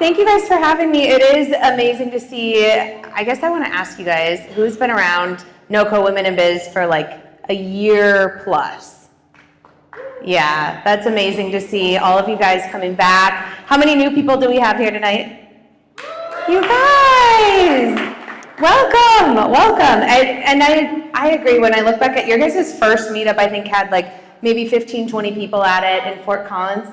Thank you guys for having me. It is amazing to see. I guess I want to ask you guys, who's been around NOCO Women in Biz for like a year plus? Yeah, that's amazing to see all of you guys coming back. How many new people do we have here tonight? You guys! Welcome, welcome. And I agree, when I look back at your guys' first meetup, I think had like maybe 15, 20 people at it in Fort Collins.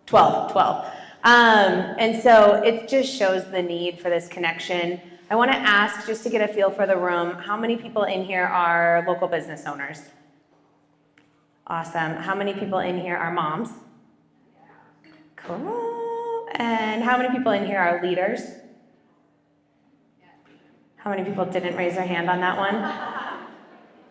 12. And so it just shows the need for this connection. I want to ask, just to get a feel for the room, how many people in here are local business owners? Awesome. How many people in here are moms? Cool. And how many people in here are leaders? How many people didn't raise their hand on that one?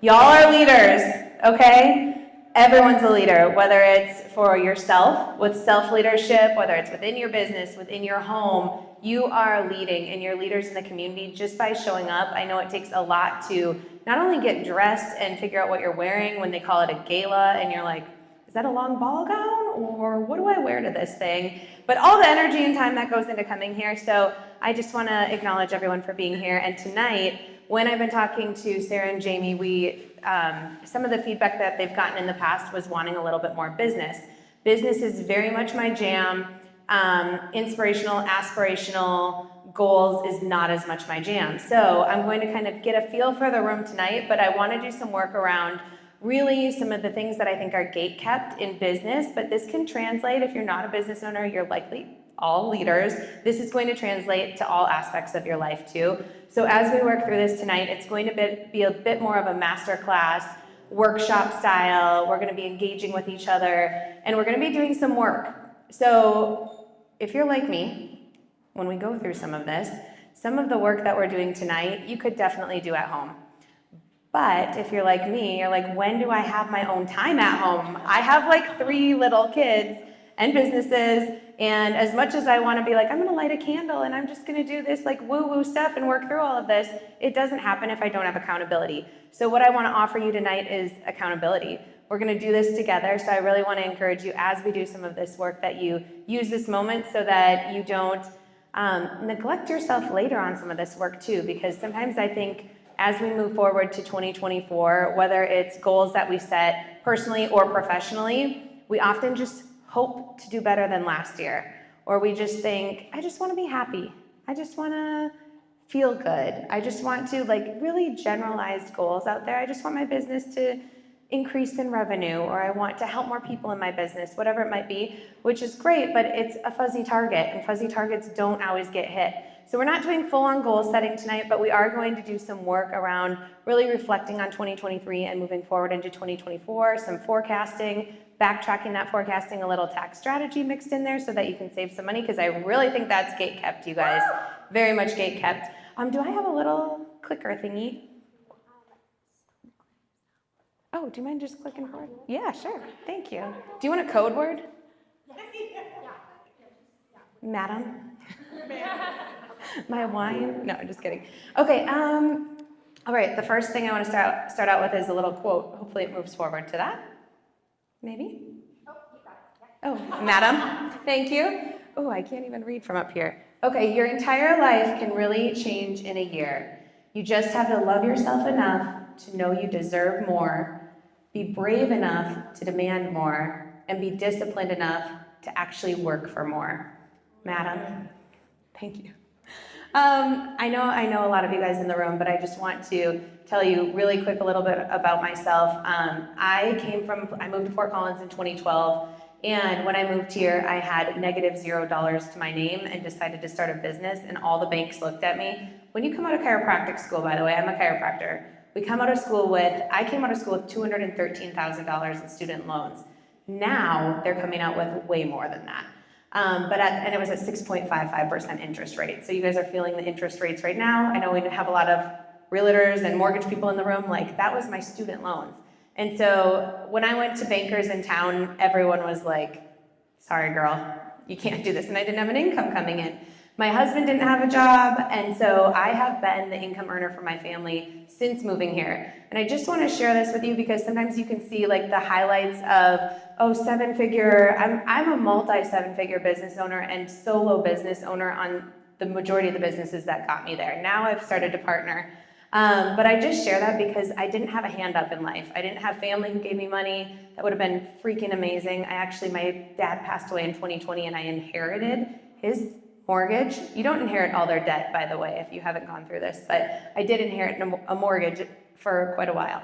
Y'all are leaders, okay? Everyone's a leader, whether it's for yourself, with self-leadership, whether it's within your business, within your home, you are leading, and you're leaders in the community just by showing up. I know it takes a lot to not only get dressed and figure out what you're wearing when they call it a gala, and you're like, is that a long ball gown, or what do I wear to this thing? But all the energy and time that goes into coming here, so I just want to acknowledge everyone for being here. And tonight, when I've been talking to Sarah and Jamie, some of the feedback that they've gotten in the past was wanting a little bit more business. Business is very much my jam. Inspirational, aspirational goals is not as much my jam. So I'm going to kind of get a feel for the room tonight, but I want to do some work around really some of the things that I think are gate kept in business, but this can translate. If you're not a business owner, you're likely all leaders. This is going to translate to all aspects of your life too. So as we work through this tonight, it's going to be a bit more of a masterclass, workshop style. We're going to be engaging with each other, and we're going to be doing some work. So if you're like me, when we go through some of this, some of the work that we're doing tonight, you could definitely do at home. But if you're like me, you're like, when do I have my own time at home? I have like 3 little kids and businesses, and as much as I want to be like, I'm going to light a candle and I'm just going to do this like woo-woo stuff and work through all of this, it doesn't happen if I don't have accountability. So what I want to offer you tonight is accountability. We're going to do this together, so I really want to encourage you as we do some of this work that you use this moment so that you don't neglect yourself later on some of this work too, because sometimes I think as we move forward to 2024, whether it's goals that we set personally or professionally, we often just hope to do better than last year. Or we just think, I just want to be happy. I just want to feel good. I just want to, like, really generalized goals out there. I just want my business to increase in revenue, or I want to help more people in my business, whatever it might be, which is great, but it's a fuzzy target, and fuzzy targets don't always get hit. So we're not doing full-on goal setting tonight, but we are going to do some work around really reflecting on 2023 and moving forward into 2024, some forecasting, backtracking that forecasting, a little tax strategy mixed in there so that you can save some money, because I really think that's gate kept, you guys. Very much gate kept. Do I have a little clicker thingy? Oh, do you mind just clicking for it? Yeah, sure. Thank you. Do you want a code word? Madam? My wine? No, I'm just kidding. Okay, all right, the first thing I want to start out with is a little quote. Hopefully it moves forward to that. Maybe? Oh, you got it. Yeah. Oh, madam, thank you. Oh, I can't even read from up here. Okay, your entire life can really change in a year. You just have to love yourself enough to know you deserve more, be brave enough to demand more, and be disciplined enough to actually work for more. Madam, thank you. I know a lot of you guys in the room, but I just want to tell you really quick a little bit about myself. I moved to Fort Collins in 2012, and when I moved here, I had -$0 to my name and decided to start a business, and all the banks looked at me. When you come out of chiropractic school, by the way, I'm a chiropractor, I came out of school with $213,000 in student loans. Now, they're coming out with way more than that. And it was at 6.55% interest rate. So you guys are feeling the interest rates right now. I know we have a lot of realtors and mortgage people in the room. Like, that was my student loans. And so when I went to bankers in town, everyone was like, sorry, girl, you can't do this. And I didn't have an income coming in. My husband didn't have a job, and so I have been the income earner for my family since moving here. And I just want to share this with you because sometimes you can see like the highlights of, oh, seven-figure, I'm a multi-seven-figure business owner and solo business owner on the majority of the businesses that got me there. Now I've started to partner. But I just share that because I didn't have a hand up in life. I didn't have family who gave me money. That would have been freaking amazing. My dad passed away in 2020 and I inherited his mortgage. You don't inherit all their debt, by the way, if you haven't gone through this, but I did inherit a mortgage for quite a while.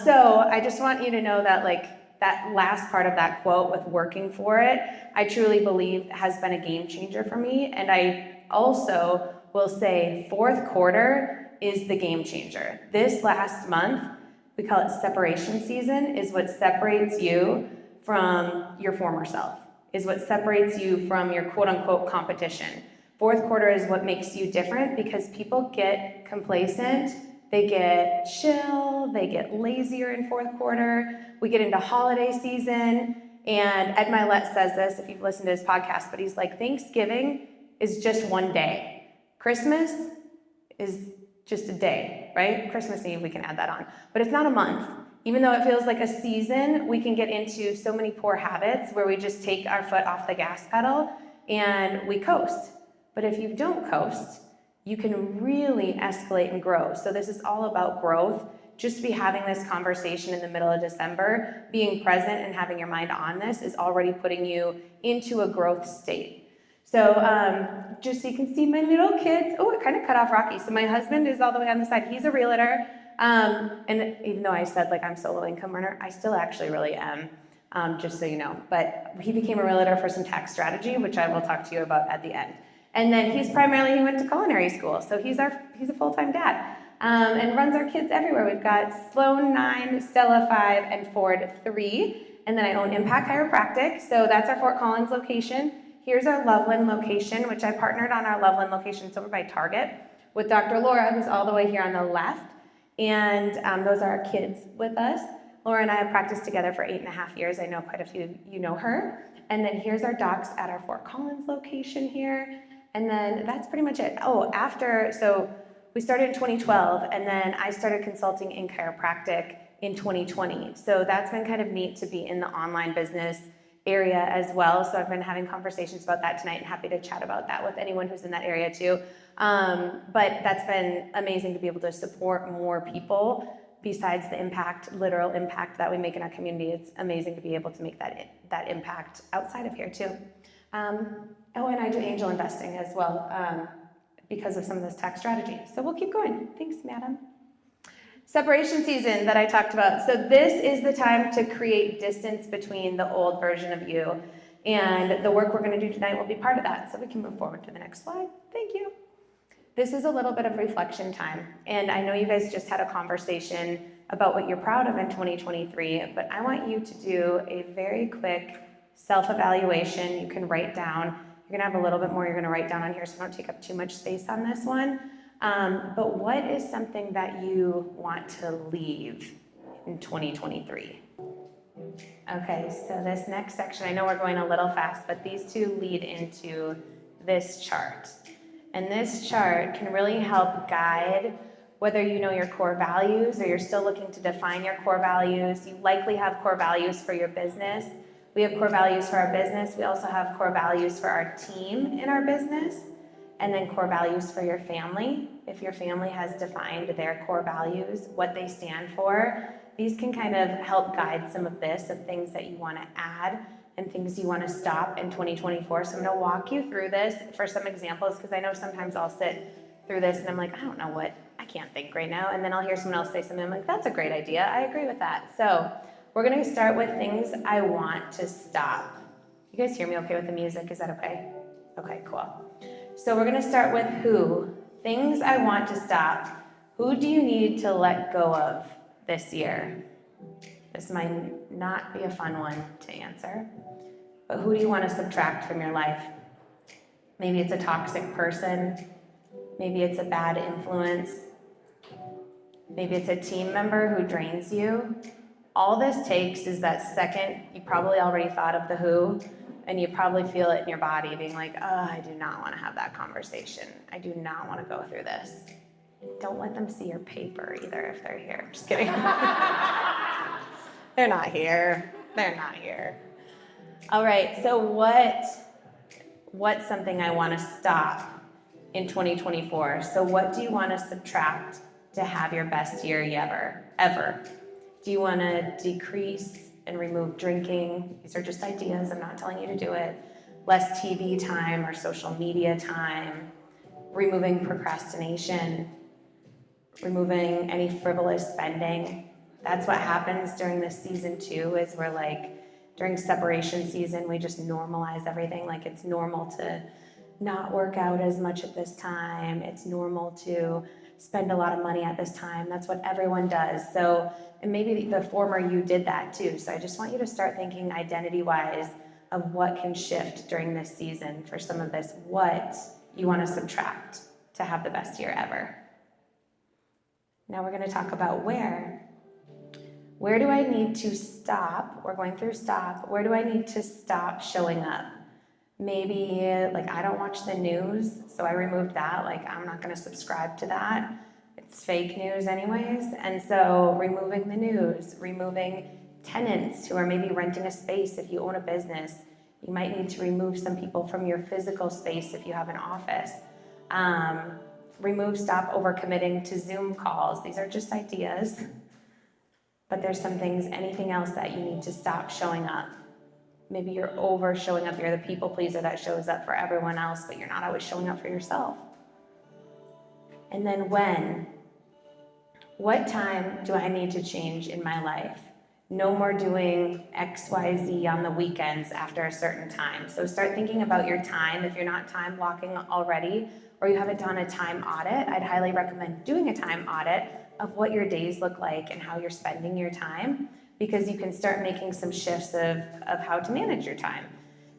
So I just want you to know that like that last part of that quote with working for it, I truly believe has been a game changer for me. And I also will say fourth quarter is the game changer. This last month, we call it separation season, is what separates you from your former self, is what separates you from your quote-unquote competition. Fourth quarter is what makes you different because people get complacent, they get chill, they get lazier in fourth quarter. We get into holiday season, and Ed Milet says this, if you've listened to his podcast, but he's like, Thanksgiving is just one day. Christmas is just a day, right? Christmas Eve, we can add that on. But it's not a month. Even though it feels like a season, we can get into so many poor habits where we just take our foot off the gas pedal and we coast. But if you don't coast, you can really escalate and grow. So this is all about growth. Just to be having this conversation in the middle of December, being present and having your mind on this is already putting you into a growth state. So just so you can see my little kids. Oh, it kind of cut off Rocky. So my husband is all the way on the side. He's a realtor. And even though I said like I'm solo income earner, I still actually really am, just so you know. But he became a realtor for some tax strategy, which I will talk to you about at the end. And then he went to culinary school. So he's a full-time dad and runs our kids everywhere. We've got Sloan 9, Stella 5, and Ford 3. And then I own Impact Chiropractic. So that's our Fort Collins location. Here's our Loveland location, which I partnered on our Loveland location. It's over by Target with Dr. Laura, who's all the way here on the left. And those are our kids with us. Laura and I have practiced together for 8.5 years. I know quite a few of you know her. And then here's our docs at our Fort Collins location here. And then that's pretty much it. Oh, so we started in 2012, and then I started consulting in chiropractic in 2020. So that's been kind of neat to be in the online business area as well. So I've been having conversations about that tonight and happy to chat about that with anyone who's in that area too. But that's been amazing to be able to support more people besides the literal impact that we make in our community. It's amazing to be able to make that impact outside of here too. And I do angel investing as well because of some of this tax strategy. So we'll keep going. Thanks, madam. Separation season that I talked about. So this is the time to create distance between the old version of you, and the work we're going to do tonight will be part of that. So we can move forward to the next slide. Thank you. This is a little bit of reflection time, and I know you guys just had a conversation about what you're proud of in 2023, but I want you to do a very quick self-evaluation. You can write down. You're going to have a little bit more you're going to write down on here, so don't take up too much space on this one. But what is something that you want to leave in 2023? Okay, so this next section, I know we're going a little fast, but these two lead into this chart. And this chart can really help guide whether you know your core values or you're still looking to define your core values. You likely have core values for your business. We have core values for our business. We also have core values for our team in our business. And then core values for your family. If your family has defined their core values, what they stand for, these can kind of help guide some of this, of things that you want to add and things you want to stop in 2024. So I'm going to walk you through this for some examples, because I know sometimes I'll sit through this and I'm like, I can't think right now. And then I'll hear someone else say something, I'm like, that's a great idea. I agree with that. So we're going to start with things I want to stop. You guys hear me okay with the music? Is that okay? Okay, cool. So we're going to start with who. Things I want to stop. Who do you need to let go of this year? This might not be a fun one to answer, but who do you want to subtract from your life? Maybe it's a toxic person. Maybe it's a bad influence. Maybe it's a team member who drains you. All this takes is that second, you probably already thought of the who, and you probably feel it in your body being like, oh, I do not want to have that conversation. I do not want to go through this. Don't let them see your paper either if they're here. Just kidding. They're not here. They're not here. All right, so what's something I want to stop in 2024? So what do you want to subtract to have your best year ever? Do you want to decrease and remove drinking? These are just ideas. I'm not telling you to do it. Less TV time or social media time. Removing procrastination. Removing any frivolous spending. That's what happens during this season too, is we're like, during separation season, we just normalize everything. Like it's normal to not work out as much at this time. It's normal to spend a lot of money at this time. That's what everyone does. So, and maybe the former you did that too. So I just want you to start thinking identity-wise of what can shift during this season for some of this, what you want to subtract to have the best year ever. Now we're going to talk about where. Where do I need to stop? We're going through stop. Where do I need to stop showing up? Maybe like I don't watch the news, so I removed that. Like I'm not going to subscribe to that. It's fake news anyways. And so removing the news, removing tenants who are maybe renting a space if you own a business. You might need to remove some people from your physical space if you have an office. Stop overcommitting to Zoom calls. These are just ideas. But there's some things, anything else that you need to stop showing up. Maybe you're over showing up. You're the people pleaser that shows up for everyone else, but you're not always showing up for yourself. And then when? What time do I need to change in my life? No more doing X, Y, Z on the weekends after a certain time. So start thinking about your time. If you're not time blocking already, or you haven't done a time audit, I'd highly recommend doing a time audit of what your days look like and how you're spending your time, because you can start making some shifts of how to manage your time.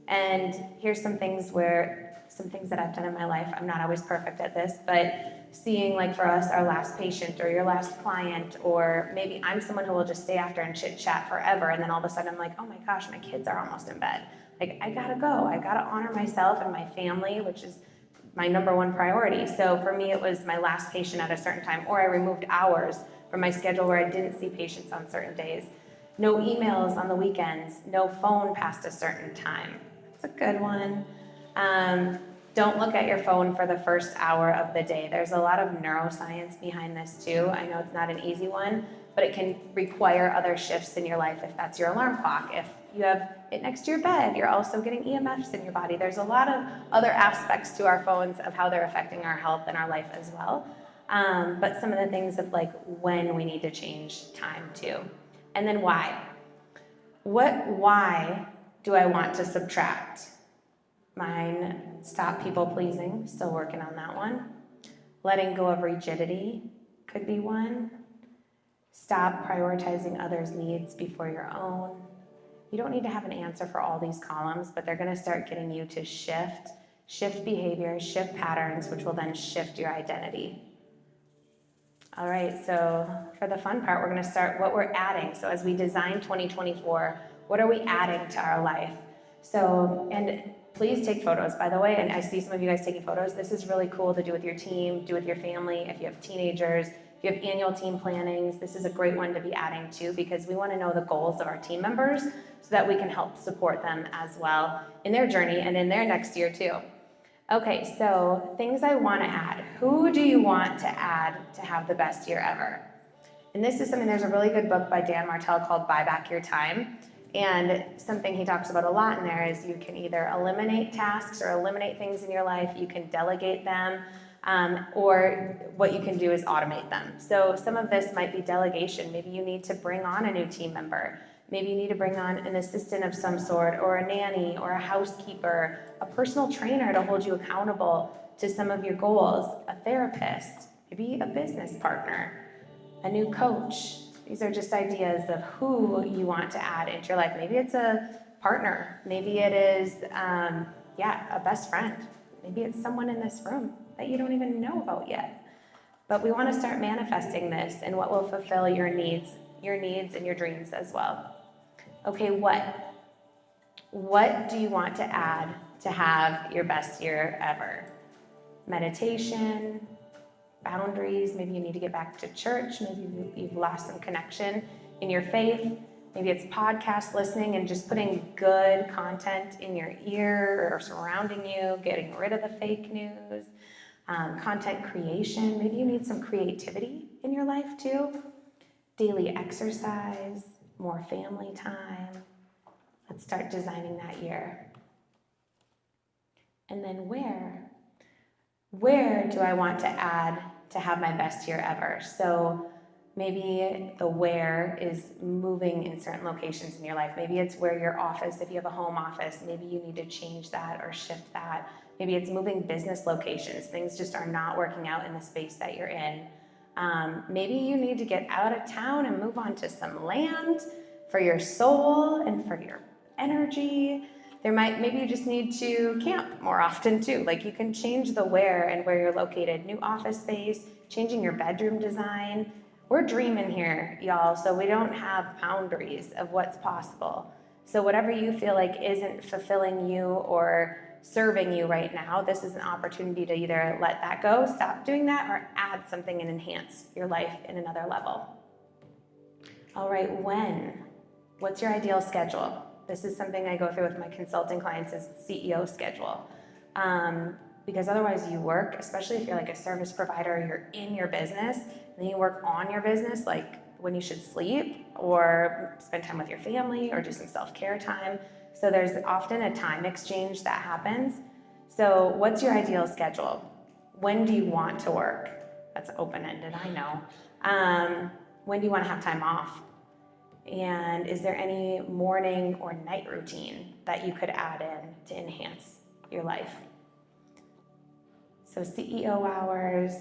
And here's some things that I've done in my life. I'm not always perfect at this, but seeing like for us, our last patient or your last client, or maybe I'm someone who will just stay after and chit chat forever. And then all of a sudden I'm like, oh my gosh, my kids are almost in bed. Like I gotta go. I gotta honor myself and my family, which is my number one priority. So for me, it was my last patient at a certain time, or I removed hours from my schedule where I didn't see patients on certain days. No emails on the weekends, no phone past a certain time. That's a good one. Don't look at your phone for the first hour of the day. There's a lot of neuroscience behind this too. I know it's not an easy one, but it can require other shifts in your life if that's your alarm clock. If you have it next to your bed, you're also getting EMFs in your body. There's a lot of other aspects to our phones of how they're affecting our health and our life as well. But some of the things of like when we need to change time too. And then why? Why do I want to subtract? Mine, stop people pleasing, still working on that one. Letting go of rigidity could be one. Stop prioritizing others' needs before your own. You don't need to have an answer for all these columns, but they're going to start getting you to shift behaviors, shift patterns, which will then shift your identity. All right, so for the fun part, we're going to start what we're adding. So as we design 2024, what are we adding to our life? So, and please take photos, by the way, and I see some of you guys taking photos. This is really cool to do with your team, do with your family, if you have teenagers, if you have annual team plannings. This is a great one to be adding to, because we want to know the goals of our team members so that we can help support them as well in their journey and in their next year too. Okay, so things I want to add. Who do you want to add to have the best year ever? And this is something, there's a really good book by Dan Martell called Buy Back Your Time. And something he talks about a lot in there is you can either eliminate tasks or eliminate things in your life, you can delegate them, or what you can do is automate them. So some of this might be delegation. Maybe you need to bring on a new team member. Maybe you need to bring on an assistant of some sort, or a nanny, or a housekeeper, a personal trainer to hold you accountable to some of your goals, a therapist, maybe a business partner, a new coach. These are just ideas of who you want to add into your life. Maybe it's a partner. Maybe it is, a best friend. Maybe it's someone in this room that you don't even know about yet. But we want to start manifesting this and what will fulfill your needs your needs and your dreams as well. Okay, what? What do you want to add to have your best year ever? Meditation, boundaries, maybe you need to get back to church, maybe you've lost some connection in your faith, maybe it's podcast listening and just putting good content in your ear or surrounding you, getting rid of the fake news, content creation, maybe you need some creativity in your life too, daily exercise, more family time. Let's start designing that year. And then where do I want to add to have my best year ever? So maybe the where is moving in certain locations in your life. Maybe it's where your office, if you have a home office, maybe you need to change that or shift that. Maybe it's moving business locations. Things just are not working out in the space that you're in. Maybe you need to get out of town and move on to some land for your soul and for your energy. Maybe you just need to camp more often too. Like you can change the where and where you're located. New office space, changing your bedroom design. We're dreaming here, y'all, so we don't have boundaries of what's possible. So whatever you feel like isn't fulfilling you or serving you right now, this is an opportunity to either let that go, stop doing that, or add something and enhance your life in another level. All right, when? What's your ideal schedule? This is something I go through with my consulting clients is CEO schedule. Because otherwise you work, especially if you're like a service provider, you're in your business, and then you work on your business, like when you should sleep or spend time with your family or do some self-care time. So there's often a time exchange that happens. So what's your ideal schedule? When do you want to work? That's open-ended, I know. When do you want to have time off? And is there any morning or night routine that you could add in to enhance your life? So CEO hours,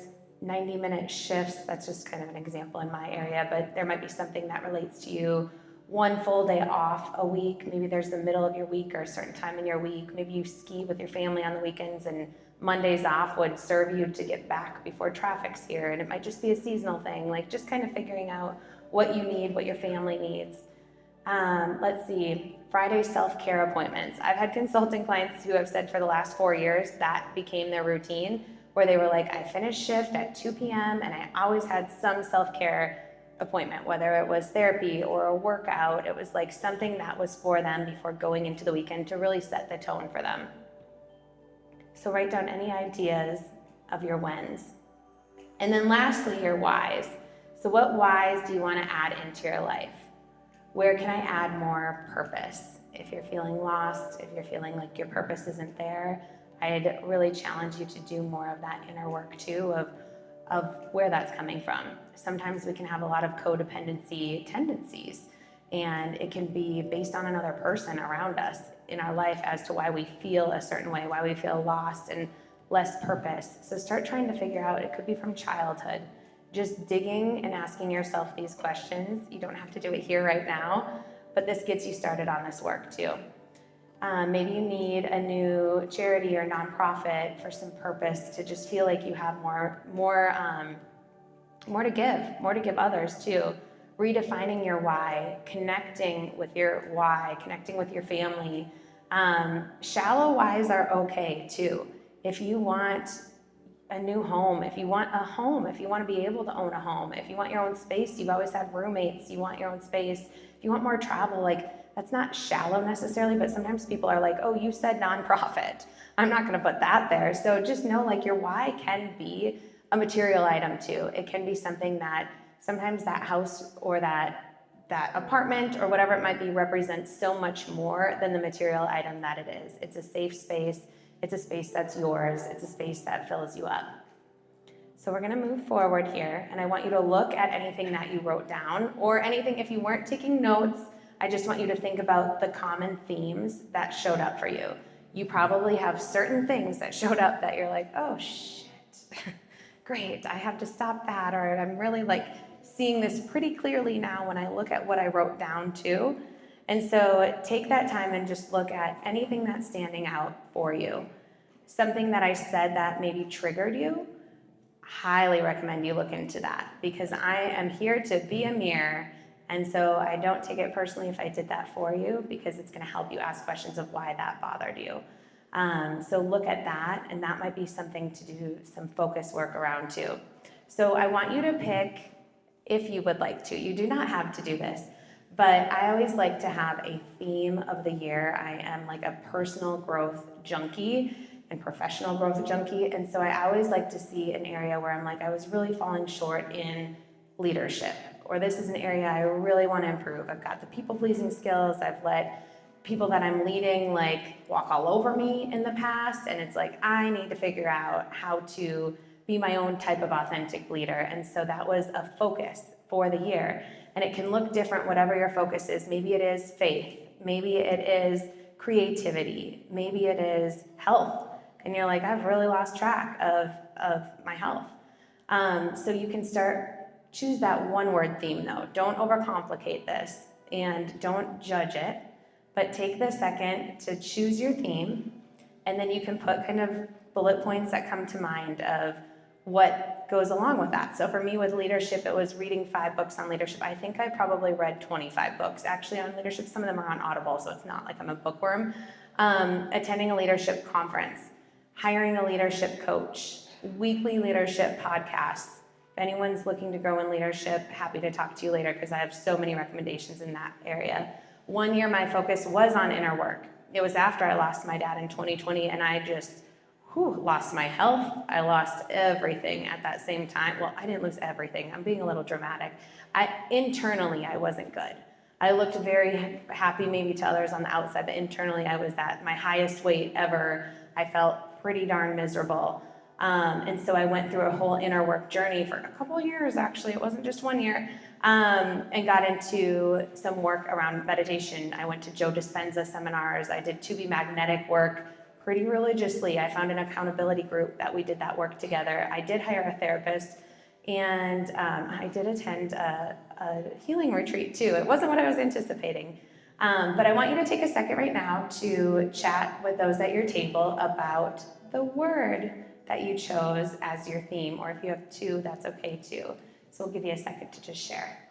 90-minute shifts, that's just kind of an example in my area, but there might be something that relates to you. One full day off a week, maybe there's the middle of your week or a certain time in your week. Maybe you ski with your family on the weekends and Mondays off would serve you to get back before traffic's here. And it might just be a seasonal thing, like just kind of figuring out what you need, what your family needs. Let's see, Friday self-care appointments. I've had consulting clients who have said for the last 4 years that became their routine, where they were like, I finished shift at 2 p.m. and I always had some self-care appointment, whether it was therapy or a workout. It was like something that was for them before going into the weekend to really set the tone for them. So write down any ideas of your whens. And then lastly, your whys. So what whys do you want to add into your life? Where can I add more purpose? If you're feeling lost, if you're feeling like your purpose isn't there, I'd really challenge you to do more of that inner work too, of where that's coming from. Sometimes we can have a lot of codependency tendencies, and it can be based on another person around us in our life as to why we feel a certain way, why we feel lost and less purpose. So start trying to figure out, it could be from childhood. Just digging and asking yourself these questions. You don't have to do it here right now, but this gets you started on this work too. Maybe you need a new charity or nonprofit for some purpose to just feel like you have more to give others too. Redefining your why, connecting with your why, connecting with your family. Shallow whys are okay too. If you want a new home, if you want a home, if you want to be able to own a home, if you want your own space, you've always had roommates, you want your own space, if you want more travel, like that's not shallow necessarily, but sometimes people are like, oh, you said nonprofit. I'm not going to put that there. So just know like your why can be a material item too. It can be something that sometimes that house or that apartment or whatever it might be represents so much more than the material item that it is. It's a safe space. It's a space that's yours. It's a space that fills you up. So we're going to move forward here, and I want you to look at anything that you wrote down, or anything, if you weren't taking notes, I just want you to think about the common themes that showed up for you. You probably have certain things that showed up that you're like, oh shit, great, I have to stop that, or I'm really like seeing this pretty clearly now when I look at what I wrote down too. And so take that time and just look at anything that's standing out for you. Something that I said that maybe triggered you, highly recommend you look into that, because I am here to be a mirror And so I don't take it personally if I did that for you, because it's going to help you ask questions of why that bothered you. So look at that, and that might be something to do some focus work around too. So I want you to pick, if you would like to. You do not have to do this, but I always like to have a theme of the year. I am like a personal growth junkie and professional growth junkie, and so I always like to see an area where I'm like, I was really falling short in leadership, or this is an area I really want to improve. I've got the people-pleasing skills. I've let people that I'm leading like walk all over me in the past, and it's like I need to figure out how to be my own type of authentic leader. And so that was a focus for the year, and it can look different whatever your focus is. Maybe it is faith, maybe it is creativity, maybe it is health, and you're like, I've really lost track of my health. So you can choose that one word theme though. Don't overcomplicate this and don't judge it, but take the second to choose your theme, and then you can put kind of bullet points that come to mind of what goes along with that. So for me with leadership, it was reading 5 books on leadership. I think I probably read 25 books actually on leadership. Some of them are on Audible, so it's not like I'm a bookworm. Attending a leadership conference, hiring a leadership coach, weekly leadership podcasts. If anyone's looking to grow in leadership, happy to talk to you later because I have so many recommendations in that area. One year my focus was on inner work. It was after I lost my dad in 2020, and I just lost my health. I lost everything at that same time. Well, I didn't lose everything. I'm being a little dramatic. Internally, I wasn't good. I looked very happy maybe to others on the outside, but internally I was at my highest weight ever. I felt pretty darn miserable. And so I went through a whole inner work journey for a couple of years, actually. It wasn't just 1 year. And got into some work around meditation. I went to Joe Dispenza seminars. I did To Be Magnetic work pretty religiously. I found an accountability group that we did that work together. I did hire a therapist, and I did attend a healing retreat too. It wasn't what I was anticipating. But I want you to take a second right now to chat with those at your table about the word that you chose as your theme, or if you have 2, that's okay too. So we'll give you a second to just share.